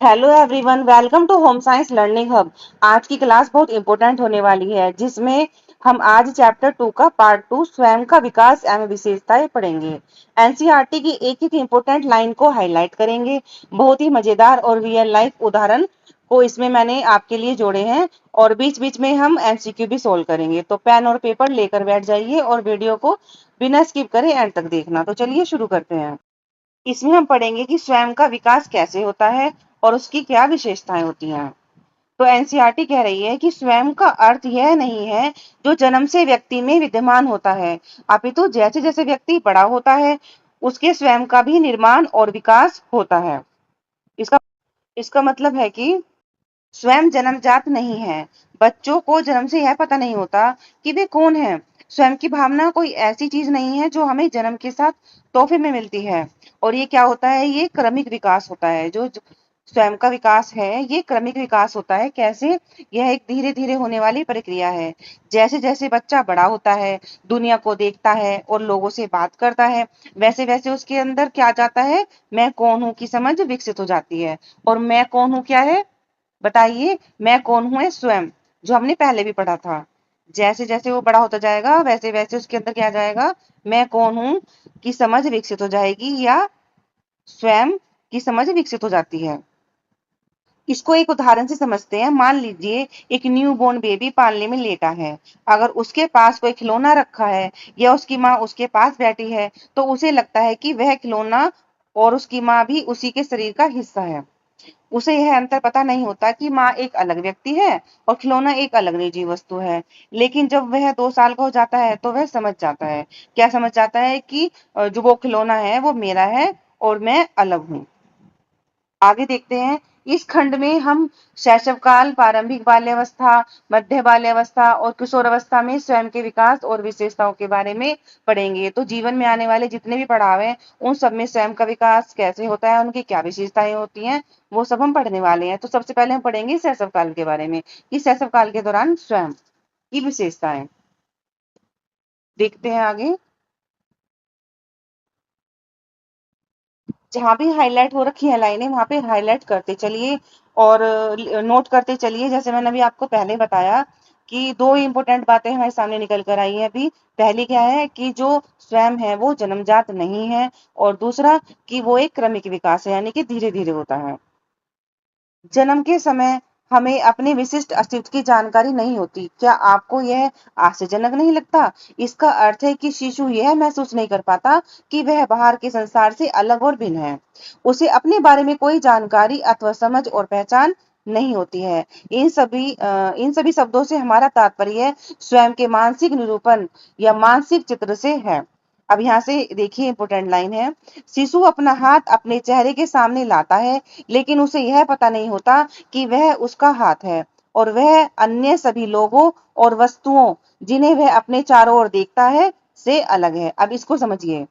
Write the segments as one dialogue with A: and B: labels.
A: Hello everyone, welcome to home science learning hub. आज की class बहुत इंपॉर्टेंट होने वाली है, जिसमें हम आज चैप्टर 2 का पार्ट 2 स्वयं का विकास एवं विशेषताएं पढ़ेंगे। एनसीईआरटी की एक एक इंपॉर्टेंट लाइन को हाईलाइट करेंगे। बहुत ही मजेदार और रियल लाइफ उदाहरण को इसमें मैंने आपके लिए जोड़े हैं और बीच बीच में हम एमसीक्यू भी सोल्व करेंगे। तो पेन और पेपर लेकर बैठ जाइए और वीडियो को बिना स्किप करे एंड तक देखना। तो चलिए शुरू करते हैं। इसमें हम पढ़ेंगे कि स्वयं का विकास कैसे होता है और उसकी क्या विशेषताएं होती हैं। तो एनसीईआरटी कह रही है कि स्वयं का अर्थ यह नहीं है जो जन्म से व्यक्ति में विद्यमान होता है, अपितु जैसे जैसे व्यक्ति बड़ा होता है उसके स्वयं का भी निर्माण और विकास होता है। इसका इसका मतलब है कि स्वयं जन्मजात नहीं है। बच्चों को जन्म से यह पता नहीं होता कि वे कौन है। स्वयं की भावना कोई ऐसी चीज नहीं है जो हमें जन्म के साथ तोहफे में मिलती है। और ये क्या होता है, ये क्रमिक विकास होता है। जो स्वयं का विकास है ये क्रमिक विकास होता है। कैसे? यह एक धीरे धीरे होने वाली प्रक्रिया है। जैसे जैसे बच्चा बड़ा होता है, दुनिया को देखता है और लोगों से बात करता है, वैसे वैसे उसके अंदर क्या जाता है, मैं कौन हूं की समझ विकसित हो जाती है। और मैं कौन हूं क्या है, बताइए? मैं कौन हूं है स्वयं, जो हमने पहले भी पढ़ा था। जैसे जैसे वो बड़ा होता जाएगा वैसे वैसे उसके अंदर क्या जाएगा, मैं कौन हूं की समझ विकसित हो जाएगी या स्वयं की समझ विकसित हो जाती है। इसको एक उदाहरण से समझते हैं। मान लीजिए एक न्यू बोर्न बेबी पालने में लेटा है। अगर उसके पास कोई खिलौना रखा है या उसकी माँ उसके पास बैठी है तो उसे लगता है कि वह खिलौना और उसकी माँ भी उसी के शरीर का हिस्सा है। उसे यह अंतर पता नहीं होता कि माँ एक अलग व्यक्ति है और खिलौना एक अलग निजी वस्तु है। लेकिन जब वह 2 साल का हो जाता है तो वह समझ जाता है। क्या समझ जाता है? कि जो वो खिलौना है वो मेरा है और मैं अलग हूँ। आगे देखते हैं। इस खंड में हम शैशव काल, प्रारंभिक बाल्यावस्था, मध्य बाल्यावस्था और किशोरावस्था में स्वयं के विकास और विशेषताओं के बारे में पढ़ेंगे। तो जीवन में आने वाले जितने भी पड़ाव हैं उन सब में स्वयं का विकास कैसे होता है, उनकी क्या विशेषताएं होती हैं, वो सब हम पढ़ने वाले हैं। तो सबसे पहले हम पढ़ेंगे शैशव काल के बारे में कि शैशव काल के दौरान स्वयं की विशेषताएं। देखते हैं आगे। जहां भी हाईलाइट हो रखी है लाइनें वहां पे हाईलाइट करते चलिए और नोट करते चलिए। जैसे मैंने अभी आपको पहले बताया कि दो इंपॉर्टेंट बातें हमारे सामने निकल कर आई हैं अभी। पहली क्या है कि जो स्वयं है वो जन्मजात नहीं है, और दूसरा कि वो एक क्रमिक विकास है, यानी कि धीरे धीरे होता है। जन्म के समय हमें अपने विशिष्ट अस्तित्व की जानकारी नहीं होती। क्या आपको यह आश्चर्यजनक नहीं लगता? इसका अर्थ है कि शिशु यह महसूस नहीं कर पाता कि वह बाहर के संसार से अलग और भिन्न है। उसे अपने बारे में कोई जानकारी अथवा समझ और पहचान नहीं होती है। इन सभी शब्दों से हमारा तात्पर्य स्वयं के मानसिक निरूपण या मानसिक चित्र से है। अब यहाँ से देखिए इंपोर्टेंट लाइन है। शिशु अपना हाथ अपने चेहरे के सामने लाता है, लेकिन उसे यह पता नहीं होता कि वह उसका हाथ है और वह अन्य सभी लोगों और वस्तुओं जिन्हें वह अपने चारों ओर देखता है से अलग है। अब इसको समझिए।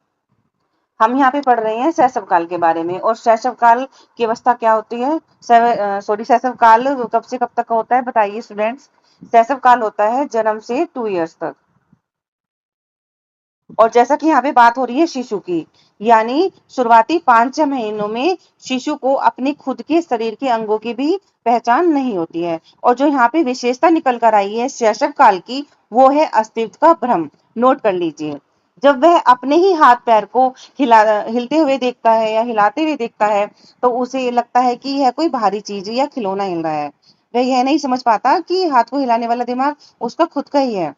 A: हम यहाँ पे पढ़ रहे हैं शैशव काल के बारे में, और शैशव काल की अवस्था क्या होती है? शैशव काल कब से कब तक का होता है, बताइए स्टूडेंट्स? शैशव काल होता है जन्म से 2 इयर्स तक। और जैसा कि यहाँ पे बात हो रही है शिशु की, यानी शुरुआती 5-6 महीनों में शिशु को अपने खुद के शरीर के अंगों की भी पहचान नहीं होती है। और जो यहाँ पे विशेषता निकल कर आई है शैशव काल की, वो है अस्तित्व का भ्रम। नोट कर लीजिए। जब वह अपने ही हाथ पैर को हिलते हुए देखता है या हिलाते हुए देखता है तो उसे लगता है कि यह कोई भारी चीज या खिलौना हिल रहा है। वह यह नहीं समझ पाता कि हाथ को हिलाने वाला दिमाग उसका खुद का ही है।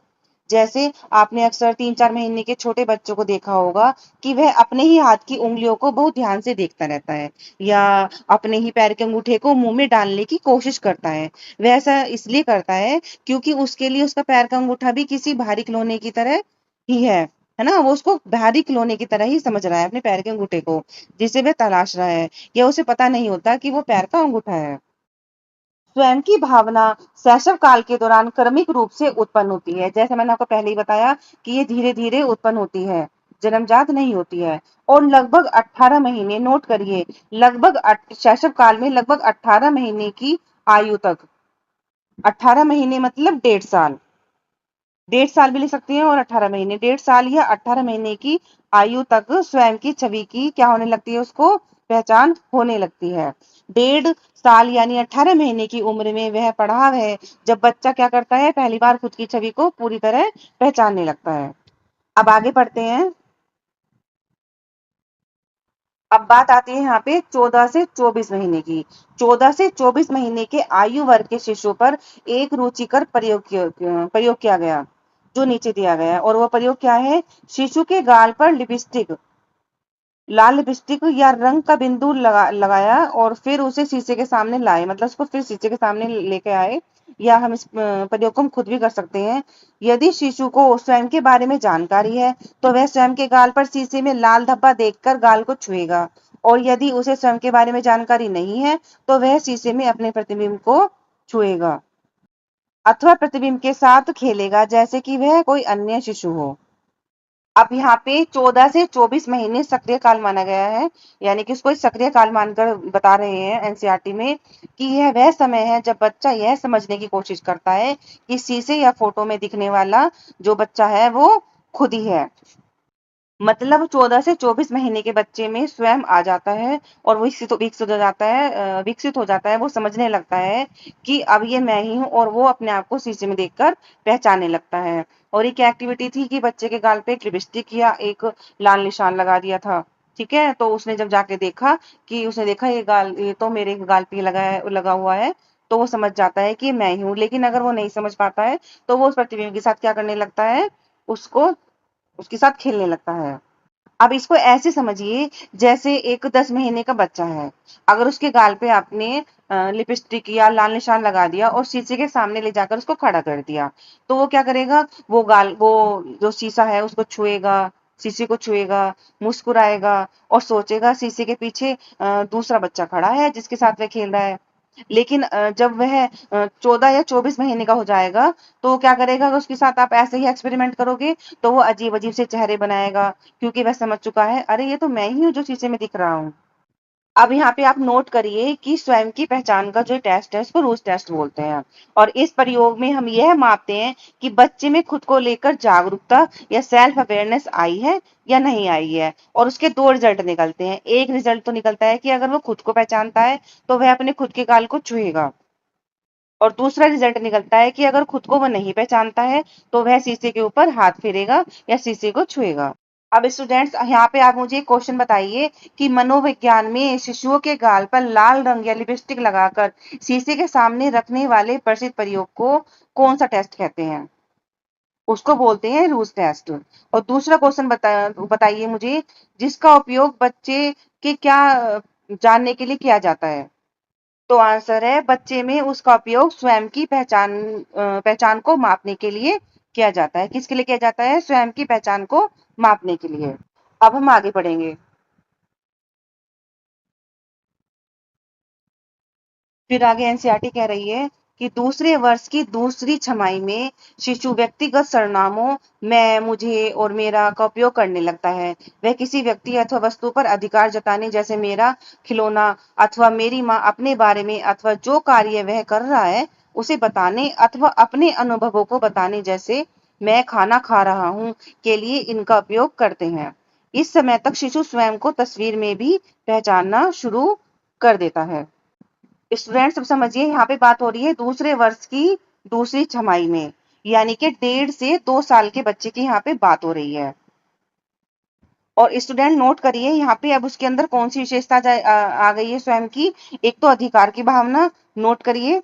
A: जैसे आपने अक्सर 3-4 महीने के छोटे बच्चों को देखा होगा कि वह अपने ही हाथ की उंगलियों को बहुत ध्यान से देखता रहता है, या अपने ही पैर के अंगूठे को मुंह में डालने की कोशिश करता है। वह ऐसा इसलिए करता है क्योंकि उसके लिए उसका पैर का अंगूठा भी किसी भारी खिलौने की तरह ही है ना। वो उसको भारी खिलौने की तरह ही समझ रहा है अपने पैर के अंगूठे को, जिसे वह तलाश रहा है। या उसे पता नहीं होता कि वो पैर का अंगूठा है। स्वयं की भावना शैशव काल के दौरान क्रमिक रूप से उत्पन्न होती है। जैसे मैंने आपको पहले ही बताया कि ये धीरे धीरे उत्पन्न होती है, जन्मजात नहीं होती है। और लगभग 18 महीने, नोट करिए, शैशव काल में लगभग 18 महीने की आयु तक, 18 महीने मतलब 1.5 साल, 1.5 साल भी लिख सकती हैं, और 18 महीने, 1.5 साल या 18 महीने की आयु तक स्वयं की छवि की क्या होने लगती है, उसको पहचान होने लगती है। 1.5 साल यानी 18 महीने की उम्र में वह पड़ाव है जब बच्चा क्या करता है, पहली बार खुद की छवि को पूरी तरह पहचानने लगता है। अब आगे बढ़ते हैं। अब बात आती है यहाँ पे 14 से 24 महीने की। 14 से 24 महीने के आयु वर्ग के शिशु पर एक रुचिकर प्रयोग किया गया, जो नीचे दिया गया है। और वो प्रयोग क्या है? शिशु के गाल पर लाल लिपस्टिक या रंग का बिंदु लगाया और फिर उसे शीशे के सामने लाए, मतलब उसको फिर शीशे के सामने लेके आए। या हम इस प्रयोग को हम खुद भी कर सकते हैं। यदि शिशु को स्वयं के बारे में जानकारी है तो वह स्वयं के गाल पर शीशे में लाल धब्बा देखकर गाल को छुएगा, और यदि उसे स्वयं के बारे में जानकारी नहीं है तो वह शीशे में अपने प्रतिबिंब को छुएगा अथवा प्रतिबिंब के साथ खेलेगा जैसे कि वह कोई अन्य शिशु हो। अब यहाँ पे 14 से 24 महीने सक्रिय काल माना गया है, यानी कि उसको सक्रिय काल मानकर बता रहे हैं एनसीईआरटी में कि यह वह समय है जब बच्चा यह समझने की कोशिश करता है कि शीशे या फोटो में दिखने वाला जो बच्चा है वो खुद ही है। मतलब 14 से 24 महीने के बच्चे में स्वयं आ जाता है और वो विकसित हो जाता है, वो समझने लगता है कि अब ये मैं ही हूँ, और वो अपने आप को शीशे में देखकर पहचानने लगता है। और एक एक्टिविटी थी कि बच्चे के गाल पे एक लिपस्टिक या एक लाल निशान लगा दिया था। ठीक है, तो उसने जब जाके देखा कि उसने देखा ये तो मेरे गाल पे लगा हुआ है, तो वो समझ जाता है कि मैं ही हूँ। लेकिन अगर वो नहीं समझ पाता है तो वो उस प्रतिबिंब के साथ क्या करने लगता है, उसको उसके साथ खेलने लगता है। अब इसको ऐसे समझिए जैसे एक 10 महीने का बच्चा है। अगर उसके गाल पे आपने लिपस्टिक या लाल निशान लगा दिया और शीशे के सामने ले जाकर उसको खड़ा कर दिया, तो वो क्या करेगा, वो जो शीशा है उसको छुएगा, शीशे को छुएगा, मुस्कुराएगा और सोचेगा शीशे के पीछे दूसरा बच्चा खड़ा है जिसके साथ वह खेल रहा है। लेकिन जब वह 14 या 24 महीने का हो जाएगा तो वो क्या करेगा, अगर उसके साथ आप ऐसे ही एक्सपेरिमेंट करोगे तो वो अजीब अजीब से चेहरे बनाएगा, क्योंकि वह समझ चुका है अरे ये तो मैं ही हूँ जो शीशे में दिख रहा हूँ। अब यहाँ पे आप नोट करिए कि स्वयं की पहचान का जो टेस्ट है उसको रूज टेस्ट बोलते हैं। और इस प्रयोग में हम यह मापते हैं कि बच्चे में खुद को लेकर जागरूकता या सेल्फ अवेयरनेस आई है या नहीं आई है। और उसके दो रिजल्ट निकलते हैं। एक रिजल्ट तो निकलता है कि अगर वो खुद को पहचानता है तो वह अपने खुद के गाल को छुएगा, और दूसरा रिजल्ट निकलता है कि अगर खुद को वो नहीं पहचानता है तो वह शीशे के ऊपर हाथ फेरेगा या शीशे को छुएगा। अब स्टूडेंट्स यहाँ पे आप मुझे एक क्वेश्चन बताइए कि मनोविज्ञान में शिशुओं के गाल पर लाल रंग या लिपस्टिक लगाकर शीशे के सामने रखने वाले प्रसिद्ध प्रयोग को कौन सा टेस्ट कहते हैं? उसको बोलते हैं रूज टेस्ट। और दूसरा क्वेश्चन बताइए मुझे, जिसका उपयोग बच्चे के क्या जानने के लिए किया जाता है? तो आंसर है बच्चे में उसका उपयोग स्वयं की पहचान को मापने के लिए किया जाता है। किसके लिए किया जाता है? स्वयं की पहचान को मापने के लिए। अब हम आगे बढ़ेंगे। फिर आगे एनसीईआरटी कह रही है कि दूसरे वर्ष की दूसरी छमाही में शिशु व्यक्तिगत सर्वनामों मैं, मुझे और मेरा का उपयोग करने लगता है। वह किसी व्यक्ति अथवा वस्तु पर अधिकार जताने जैसे मेरा खिलौना अथवा मेरी माँ अपने बारे में अथवा जो कार्य वह कर रहा है उसे बताने अथवा अपने अनुभवों को बताने जैसे मैं खाना खा रहा हूँ के लिए इनका उपयोग करते हैं। इस समय तक शिशु स्वयं को तस्वीर में भी पहचानना शुरू कर देता है। स्टूडेंट सब समझिए, यहाँ पे बात हो रही है दूसरे वर्ष की दूसरी छमाही में, यानी कि 1.5 से 2 साल के बच्चे की यहाँ पे बात हो रही है। और स्टूडेंट नोट करिए यहाँ पे अब उसके अंदर कौन सी विशेषता आ गई है स्वयं की। एक तो अधिकार की भावना, नोट करिए।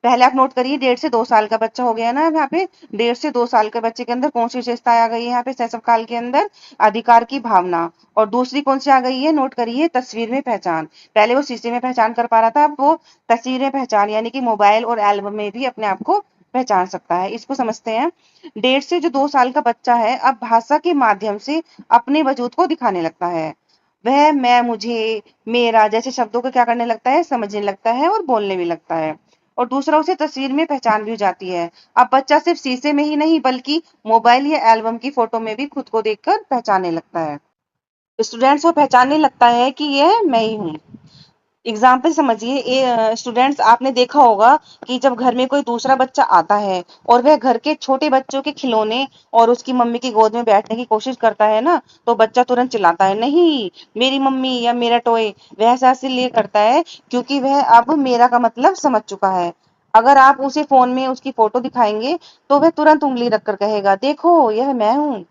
A: पहले आप नोट करिए 1.5 से 2 साल का बच्चा हो गया ना यहाँ पे। 1.5 से 2 साल के बच्चे के अंदर कौन सी विशेषता आ गई है यहाँ पे शैशव काल के अंदर? अधिकार की भावना। और दूसरी कौन सी आ गई है? नोट करिए, तस्वीर में पहचान। पहले वो शीशे में पहचान कर पा रहा था, अब वो तस्वीर में पहचान यानी कि मोबाइल और एल्बम में भी अपने आप को पहचान सकता है। इसको समझते हैं। 1.5 से 2 साल का बच्चा है अब भाषा के माध्यम से अपने वजूद को दिखाने लगता है। वह मैं, मुझे, मेरा जैसे शब्दों को क्या करने लगता है, समझने लगता है और बोलने भी लगता है। और दूसरा, उसे तस्वीर में पहचान भी हो जाती है। अब बच्चा सिर्फ शीशे में ही नहीं बल्कि मोबाइल या एल्बम की फोटो में भी खुद को देखकर पहचानने लगता है। स्टूडेंट्स को पहचानने लगता है कि यह मैं ही हूँ। एग्जाम्पल समझिए, स्टूडेंट्स आपने देखा होगा कि जब घर में कोई दूसरा बच्चा आता है और वह घर के छोटे बच्चों के खिलौने और उसकी मम्मी की गोद में बैठने की कोशिश करता है ना, तो बच्चा तुरंत चिल्लाता है, नहीं मेरी मम्मी या मेरा टॉय। वह ऐसा इसलिए करता है क्योंकि वह अब मेरा का मतलब समझ चुका है। अगर आप उसे फोन में उसकी फोटो दिखाएंगे तो वह तुरंत उंगली रखकर कहेगा, देखो यह मैं हूँ।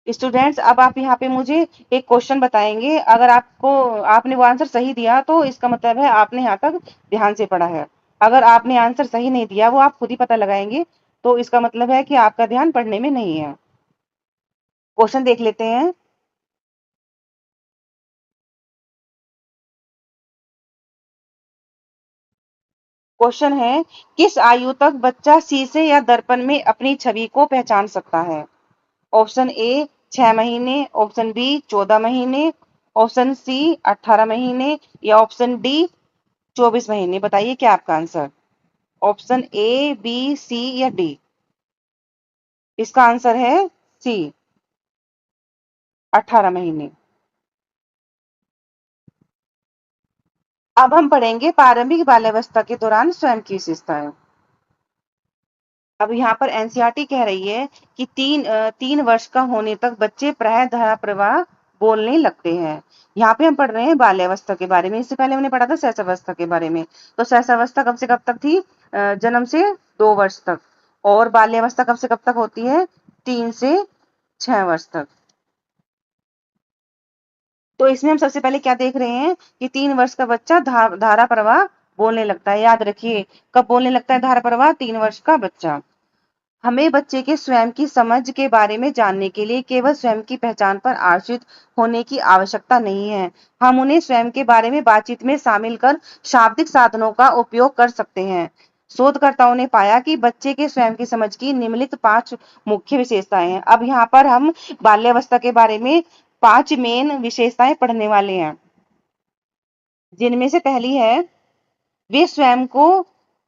A: स्टूडेंट्स अब आप यहाँ पे मुझे एक क्वेश्चन बताएंगे, अगर आपने वो आंसर सही दिया तो इसका मतलब है आपने यहाँ तक ध्यान से पढ़ा है। अगर आपने आंसर सही नहीं दिया, वो आप खुद ही पता लगाएंगे, तो इसका मतलब है कि आपका ध्यान पढ़ने में नहीं है। क्वेश्चन देख लेते हैं। क्वेश्चन है, किस आयु तक बच्चा शीशे या दर्पण में अपनी छवि को पहचान सकता है? ऑप्शन ए 6 महीने, ऑप्शन बी 14 महीने, ऑप्शन सी 18 महीने, या ऑप्शन डी 24 महीने। बताइए क्या आपका आंसर? ऑप्शन ए, बी, सी या डी? इसका आंसर है सी, 18 महीने। अब हम पढ़ेंगे प्रारंभिक बाल्यावस्था के दौरान स्वयं की विशेषताएं। अब यहाँ पर एनसीईआरटी कह रही है कि 3 वर्ष का होने तक बच्चे प्राय धारा प्रवाह बोलने लगते हैं। यहाँ पे हम पढ़ रहे हैं बाल्यावस्था के बारे में। इससे पहले हमने पढ़ा था शैशवावस्था के बारे में। तो शैशवावस्था कब से कब तक थी? जन्म से 2 वर्ष तक। और बाल्यावस्था कब से कब तक होती है? 3 से 6 वर्ष तक। तो इसमें हम सबसे पहले क्या देख रहे हैं कि 3 वर्ष का बच्चा धारा प्रवाह बोलने लगता है। याद रखिए, कब बोलने लगता है धारा प्रवाह? 3 वर्ष का बच्चा। हमें बच्चे के स्वयं की समझ के बारे में जानने के लिए केवल स्वयं की पहचान पर आश्रित होने की आवश्यकता नहीं है। हम उन्हें स्वयं के बारे में बातचीत में शामिल कर शाब्दिक साधनों का उपयोग कर सकते हैं। शोधकर्ताओं ने पाया कि बच्चे के स्वयं की समझ की निम्नलिखित 5 मुख्य विशेषताएं हैं। अब यहाँ पर हम बाल्यावस्था के बारे में 5 मेन विशेषताएं पढ़ने वाले हैं, जिनमें से पहली है, वे स्वयं को,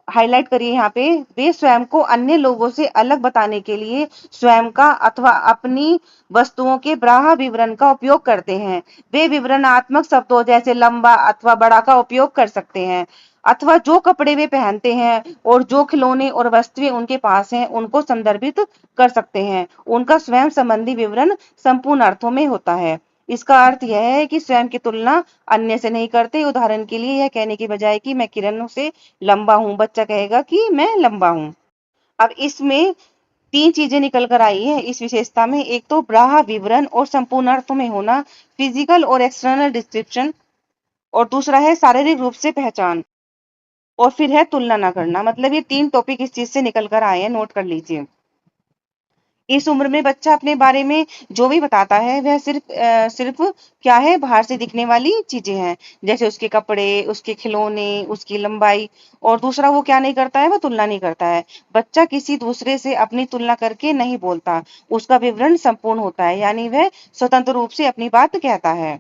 A: हाईलाइट करिए यहाँ पे, वे स्वयं को अन्य लोगों से अलग बताने के लिए स्वयं का अथवा अपनी वस्तुओं के ब्राह विवरण का उपयोग करते हैं। वे विवरणात्मक शब्दों जैसे लंबा अथवा बड़ा का उपयोग कर सकते हैं, अथवा जो कपड़े वे पहनते हैं और जो खिलौने और वस्तुएं उनके पास हैं उनको संदर्भित कर सकते हैं। उनका स्वयं संबंधी विवरण संपूर्ण अर्थों में होता है। इसका अर्थ यह है कि स्वयं की तुलना अन्य से नहीं करते। उदाहरण के लिए यह कहने की बजाय कि मैं किरण से लंबा हूं, बच्चा कहेगा कि मैं लंबा हूं। अब इसमें 3 चीजें निकल कर आई है इस विशेषता में। एक तो ब्राह विवरण और संपूर्ण अर्थों में होना, फिजिकल और एक्सटर्नल डिस्क्रिप्शन, और दूसरा है शारीरिक रूप से पहचान, और फिर है तुलना ना करना। मतलब ये 3 टॉपिक इस चीज से निकल कर आए हैं, नोट कर लीजिए। इस उम्र में बच्चा अपने बारे में जो भी बताता है वह सिर्फ क्या है, बाहर से दिखने वाली चीजें हैं, जैसे उसके कपड़े, उसके खिलौने, उसकी लंबाई। और दूसरा वो क्या नहीं करता है, वो तुलना नहीं करता है। बच्चा किसी दूसरे से अपनी तुलना करके नहीं बोलता, उसका विवरण संपूर्ण होता है, यानी वह स्वतंत्र रूप से अपनी बात कहता है।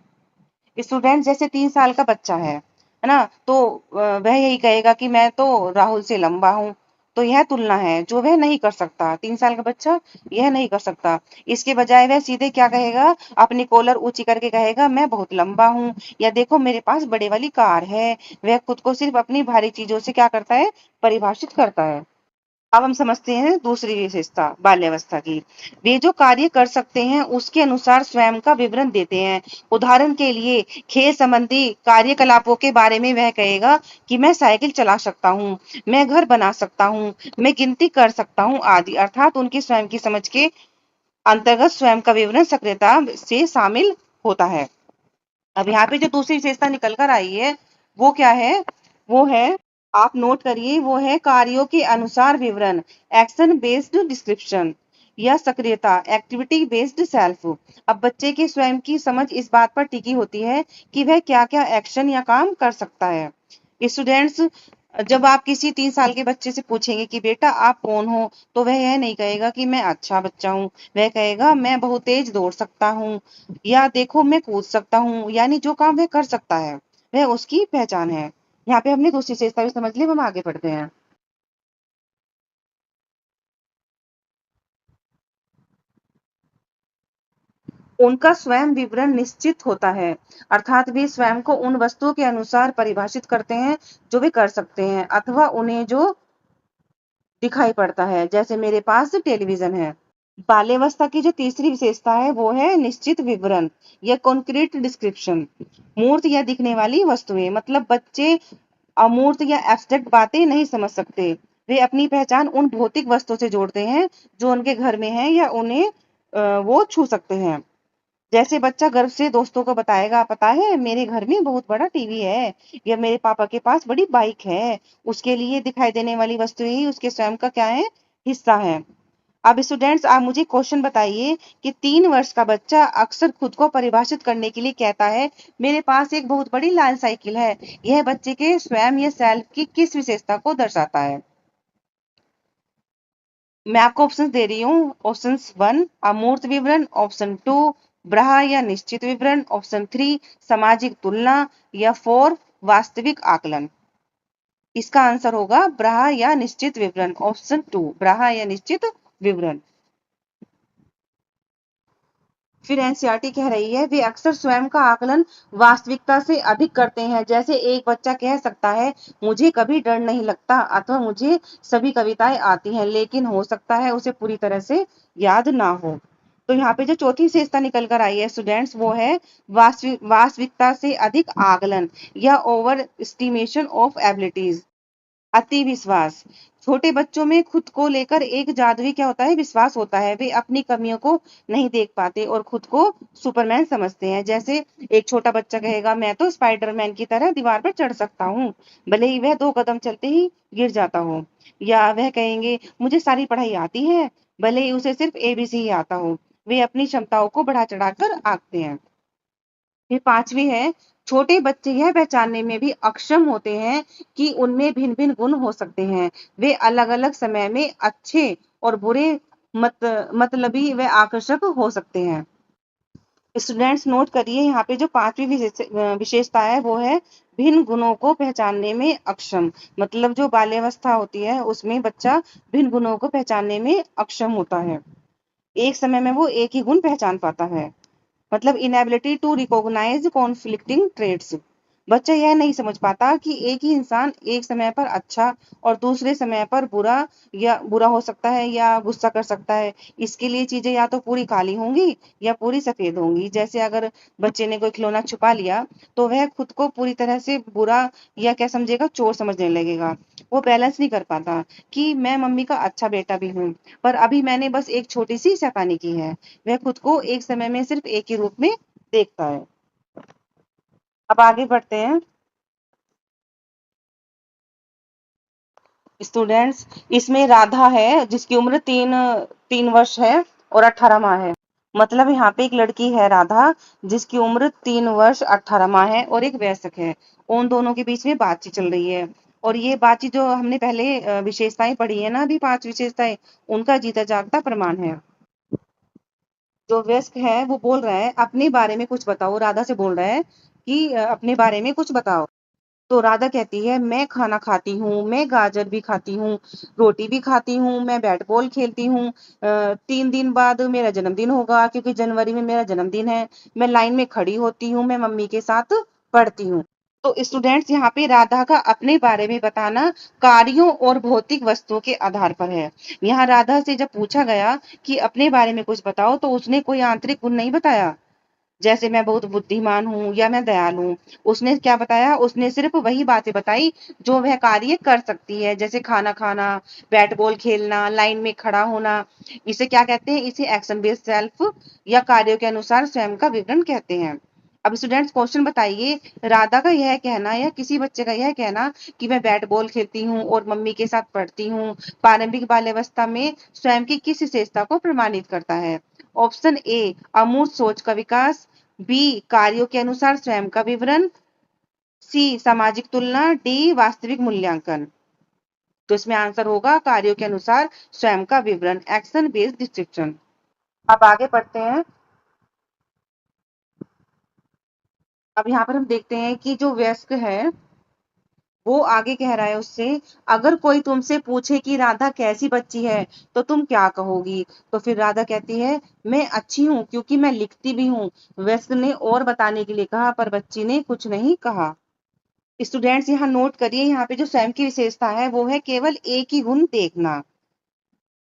A: स्टूडेंट जैसे 3 साल का बच्चा है ना, तो वह यही कहेगा कि मैं तो राहुल से लंबा हूँ। तो यह तुलना है जो वह नहीं कर सकता। 3 साल का बच्चा यह नहीं कर सकता। इसके बजाय वह सीधे क्या कहेगा, अपनी कॉलर ऊंची करके कहेगा, मैं बहुत लंबा हूँ, या देखो मेरे पास बड़े वाली कार है। वह खुद को सिर्फ अपनी भारी चीजों से क्या करता है, परिभाषित करता है। अब हम समझते हैं दूसरी विशेषता बाल्यावस्था की। वे जो कार्य कर सकते हैं उसके अनुसार स्वयं का विवरण देते हैं। उदाहरण के लिए खेल संबंधी कार्यकलापों के बारे में वह कहेगा कि मैं साइकिल चला सकता हूँ, मैं घर बना सकता हूँ, मैं गिनती कर सकता हूँ आदि। अर्थात उनकी स्वयं की समझ के अंतर्गत स्वयं का विवरण सक्रियता से शामिल होता है। अब यहाँ पे जो दूसरी विशेषता निकल कर आई है वो क्या है, वो है, आप नोट करिए, वो है कार्यों के अनुसार विवरण, एक्शन बेस्ड डिस्क्रिप्शन, या सक्रियता, एक्टिविटी बेस्ड सेल्फ। अब बच्चे के स्वयं की समझ इस बात पर टिकी होती है कि वह क्या क्या एक्शन या काम कर सकता है। स्टूडेंट्स, जब आप किसी 3 साल के बच्चे से पूछेंगे कि बेटा आप कौन हो, तो वह यह नहीं कहेगा कि मैं अच्छा बच्चा हूँ। वह कहेगा मैं बहुत तेज दौड़ सकता हूँ, या देखो मैं कूद सकता हूँ। यानी जो काम वह कर सकता है वह उसकी पहचान है। यहाँ पे हमने दूसरी विशेषता भी समझ ली, हम आगे बढ़ते हैं। उनका स्वयं विवरण निश्चित होता है, अर्थात वे स्वयं को उन वस्तुओं के अनुसार परिभाषित करते हैं जो वे कर सकते हैं अथवा उन्हें जो दिखाई पड़ता है। जैसे मेरे पास टेलीविजन है। बाल्यावस्था की जो तीसरी विशेषता है वो है निश्चित विवरण या कॉन्क्रीट डिस्क्रिप्शन। मूर्त या दिखने वाली वस्तुएं, मतलब बच्चे अमूर्त या एब्स्ट्रैक्ट बातें नहीं समझ सकते। वे अपनी पहचान उन भौतिक वस्तुओं से जोड़ते हैं जो उनके घर में है या उन्हें वो छू सकते हैं। जैसे बच्चा गर्व से दोस्तों को बताएगा, पता है मेरे घर में बहुत बड़ा टीवी है, या मेरे पापा के पास बड़ी बाइक है। उसके लिए दिखाई देने वाली वस्तुएं ही उसके स्वयं का क्या है, हिस्सा है। अब स्टूडेंट्स, आप मुझे क्वेश्चन बताइए कि 3 वर्ष का बच्चा अक्सर खुद को परिभाषित करने के लिए कहता है, मेरे पास एक बहुत बड़ी लाल साइकिल है। यह बच्चे के स्वयं या सेल्फ की किस विशेषता को दर्शाता है? मैं आपको ऑप्शंस दे रही हूँ। ऑप्शन 1 अमूर्त विवरण, ऑप्शन 2 ब्रहा या निश्चित विवरण, ऑप्शन 3 सामाजिक तुलना, या 4 वास्तविक आकलन। इसका आंसर होगा ब्रहा या निश्चित विवरण, ऑप्शन 2 ब्रहा या निश्चित विवरण। फिर एनसीईआरटी कह रही है वे अक्सर स्वयं का आकलन वास्तविकता से अधिक करते हैं। जैसे एक बच्चा कह सकता है, मुझे कभी डर नहीं लगता, अथवा मुझे सभी कविताएं आती हैं, लेकिन हो सकता है उसे पूरी तरह से याद ना हो। तो यहाँ पे जो चौथी विशेषता निकल कर आई है स्टूडेंट्स, वो है वास्तविकता से अधिक आकलन या ओवर एस्टिमेशन ऑफ एबिलिटीज, अति विश्वास। छोटे बच्चों में खुद को लेकर एक जादुई क्या होता है, विश्वास होता है। वे अपनी कमियों को नहीं देख पाते और खुद को सुपरमैन समझते हैं। जैसे एक छोटा बच्चा कहेगा, मैं तो स्पाइडरमैन की तरह दीवार पर चढ़ सकता हूँ, भले ही वह 2 कदम चलते ही गिर जाता हो। या वह कहेंगे, मुझे सारी पढ़ाई आती है, भले ही उसे सिर्फ एबीसी ही आता हो। वे अपनी क्षमताओं को बढ़ा चढ़ाकर आंकते हैं। फिर पांचवी है, छोटे बच्चे यह पहचानने में भी अक्षम होते हैं कि उनमें भिन्न भिन्न गुण हो सकते हैं। वे अलग अलग समय में अच्छे और बुरे मतलबी व आकर्षक हो सकते हैं। स्टूडेंट्स नोट करिए, यहाँ पे जो पांचवी विशेषता है वो है भिन्न गुणों को पहचानने में अक्षम। मतलब जो बाल्यावस्था होती है उसमें बच्चा भिन्न गुणों को पहचानने में अक्षम होता है। एक समय में वो एक ही गुण पहचान पाता है। मतलब inability to recognise conflicting traits. बच्चा यह नहीं समझ पाता कि एक ही इंसान एक समय पर अच्छा और दूसरे समय पर बुरा हो सकता है या गुस्सा कर सकता है। इसके लिए चीजें या तो पूरी काली होंगी या पूरी सफेद होंगी। जैसे अगर बच्चे ने कोई खिलौना छुपा लिया तो वह खुद को पूरी तरह से बुरा या क्या समझेगा, चोर समझने लगेगा। वो बैलेंस नहीं कर पाता कि मैं मम्मी का अच्छा बेटा भी हूँ, पर अभी मैंने बस एक छोटी सी शैतानी की है। वह खुद को एक समय में सिर्फ एक ही रूप में देखता है। अब आगे बढ़ते हैं स्टूडेंट्स। इसमें राधा है जिसकी उम्र 3 वर्ष है और 18 माह है। मतलब यहाँ पे एक लड़की है राधा जिसकी उम्र 3 वर्ष 18 माह है और एक वयस्क है। उन दोनों के बीच में बातचीत चल रही है। और ये बातचीत जो हमने पहले विशेषताएं पढ़ी है ना, अभी 5 विशेषताएं, उनका जीता जागता प्रमाण है। जो वयस्क है वो बोल रहा है, अपने बारे में कुछ बताओ। राधा से बोल रहा है कि अपने बारे में कुछ बताओ। तो राधा कहती है, मैं खाना खाती हूँ, मैं गाजर भी खाती हूँ, रोटी भी खाती हूँ, मैं बैट बॉल खेलती हूँ। 3 दिन बाद मेरा जन्मदिन होगा क्योंकि जनवरी में मेरा जन्मदिन है। मैं लाइन में खड़ी होती हूँ, मैं मम्मी के साथ पढ़ती हूँ। तो स्टूडेंट्स, यहाँ पे राधा का अपने बारे में बताना कार्यों और भौतिक वस्तुओं के आधार पर है। यहाँ राधा से जब पूछा गया कि अपने बारे में कुछ बताओ तो उसने कोई आंतरिक गुण नहीं बताया, जैसे मैं बहुत बुद्धिमान हूँ या मैं दयालु हूँ। उसने क्या बताया, उसने सिर्फ वही बातें बताई जो वह कार्य कर सकती है, जैसे खाना खाना, बैट बॉल खेलना, लाइन में खड़ा होना। इसे क्या कहते हैं, इसे एक्शन बेस्ड सेल्फ या कार्यों के अनुसार स्वयं का विवरण कहते हैं। अब स्टूडेंट्स क्वेश्चन बताइए, राधा का यह कहना या किसी बच्चे का यह कहना कि मैं बैट बॉल खेलती हूँ और मम्मी के साथ पढ़ती हूँ, प्रारंभिक बाल्यावस्था में स्वयं की किस विशेषता को प्रमाणित करता है? ऑप्शन ए अमूर्त सोच का विकास, बी कार्यों के अनुसार स्वयं का विवरण, सी सामाजिक तुलना, डी वास्तविक मूल्यांकन। तो इसमें आंसर होगा कार्यों के अनुसार स्वयं का विवरण, एक्शन बेस्ड डिस्क्रिप्शन। अब आगे बढ़ते हैं। अब यहाँ पर हम देखते हैं कि जो वयस्क है वो आगे कह रहा है उससे, अगर कोई तुमसे पूछे कि राधा कैसी बच्ची है तो तुम क्या कहोगी? तो फिर राधा कहती है, मैं अच्छी हूँ क्योंकि मैं लिखती भी हूँ। वयस्क ने और बताने के लिए कहा पर बच्ची ने कुछ नहीं कहा। स्टूडेंट्स यहाँ नोट करिए, यहाँ पे जो स्वयं की विशेषता है वो है केवल एक ही गुण देखना।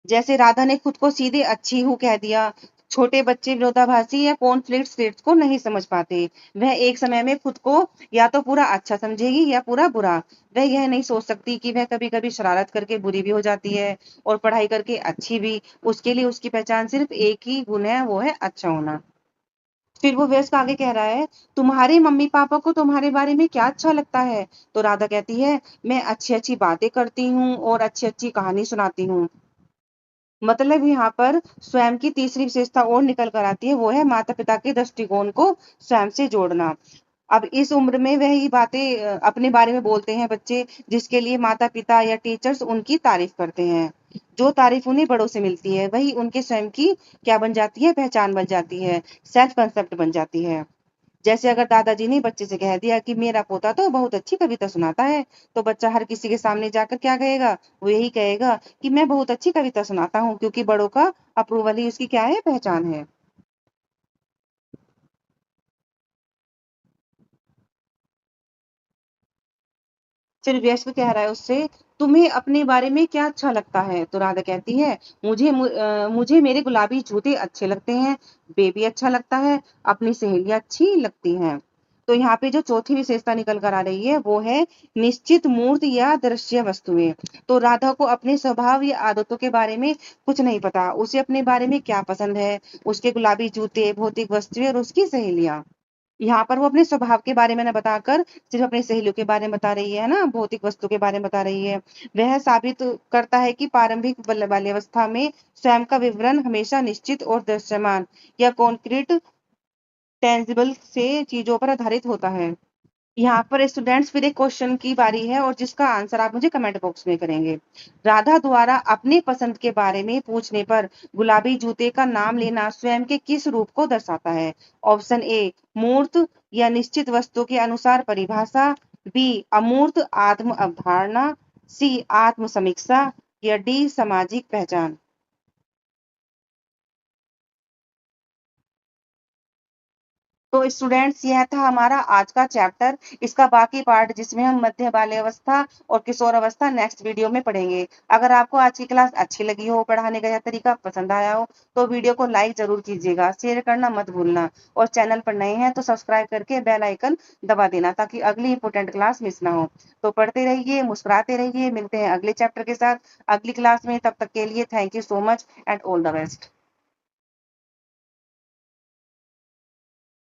A: जैसे राधा ने खुद को सीधे अच्छी हूँ कह दिया। छोटे बच्चे विरोधाभासी या कॉन्फ्लिक्ट स्टेट्स को नहीं समझ पाते। वह एक समय में खुद को या तो पूरा अच्छा समझेगी या पूरा बुरा। वह यह नहीं सोच सकती कि वह कभी कभी शरारत करके बुरी भी हो जाती है और पढ़ाई करके अच्छी भी। उसके लिए उसकी पहचान सिर्फ एक ही गुण है, वो है अच्छा होना। फिर वो व्यस्क आगे कह रहा है, तुम्हारे मम्मी पापा को तुम्हारे बारे में क्या अच्छा लगता है? तो राधा कहती है, मैं अच्छी अच्छी बातें करती हूँ और अच्छी अच्छी कहानी सुनाती हूँ। मतलब यहाँ पर स्वयं की तीसरी विशेषता और निकल कर आती है, वो है माता पिता के दृष्टिकोण को स्वयं से जोड़ना। अब इस उम्र में वही बातें अपने बारे में बोलते हैं बच्चे, जिसके लिए माता पिता या टीचर्स उनकी तारीफ करते हैं। जो तारीफ उन्हें बड़ों से मिलती है वही उनके स्वयं की क्या बन जाती है, पहचान बन जाती है, सेल्फ कंसेप्ट बन जाती है। जैसे अगर दादाजी ने बच्चे से कह दिया कि मेरा पोता तो बहुत अच्छी कविता सुनाता है, तो बच्चा हर किसी के सामने जाकर क्या कहेगा? वो यही कहेगा कि मैं बहुत अच्छी कविता सुनाता हूँ, क्योंकि बड़ों का अप्रूवल ही उसकी क्या है, पहचान है। फिर व्यस्क कह रहा है उससे, तुम्हें अपने बारे में क्या अच्छा लगता है? तो राधा कहती है, मुझे मेरे गुलाबी जूते अच्छे लगते हैं, बेबी अच्छा लगता है, अपनी सहेलियां अच्छी लगती हैं। तो यहाँ पे जो चौथी विशेषता निकल कर आ रही है वो है निश्चित मूर्त या दृश्य वस्तुएं। तो राधा को अपने स्वभाव या आदतों के बारे में कुछ नहीं पता, उसे अपने बारे में क्या पसंद है, उसके गुलाबी जूते, भौतिक वस्तुएं और उसकी सहेलियां। यहाँ पर वो अपने स्वभाव के बारे में ना बताकर सिर्फ अपनी सहेलियों के बारे में बता रही है ना, भौतिक वस्तु के बारे में बता रही है। वह साबित करता है कि प्रारंभिक बाल्यावस्था में स्वयं का विवरण हमेशा निश्चित और दृश्यमान या कॉन्क्रीट टेंजिबल से चीजों पर आधारित होता है। यहाँ पर स्टूडेंट्स फिर एक क्वेश्चन की बारी है और जिसका आंसर आप मुझे कमेंट बॉक्स में करेंगे। राधा द्वारा अपने पसंद के बारे में पूछने पर गुलाबी जूते का नाम लेना स्वयं के किस रूप को दर्शाता है? ऑप्शन ए मूर्त या निश्चित वस्तु के अनुसार परिभाषा, बी अमूर्त आत्म अवधारणा, सी आत्म समीक्षा या डी सामाजिक पहचान। तो स्टूडेंट्स यह था हमारा आज का चैप्टर। इसका बाकी पार्ट जिसमें हम मध्य बाल्यावस्था और किशोर अवस्था नेक्स्ट वीडियो में पढ़ेंगे। अगर आपको आज की क्लास अच्छी लगी हो, पढ़ाने का यह तरीका पसंद आया हो, तो वीडियो को लाइक जरूर कीजिएगा, शेयर करना मत भूलना और चैनल पर नए हैं तो सब्सक्राइब करके बेल आइकन दबा देना ताकि अगली इंपोर्टेंट क्लास मिस ना हो। तो पढ़ते रहिए, मुस्कुराते रहिए, मिलते हैं अगले चैप्टर के साथ अगली क्लास में। तब तक के लिए thank you so much and all the best.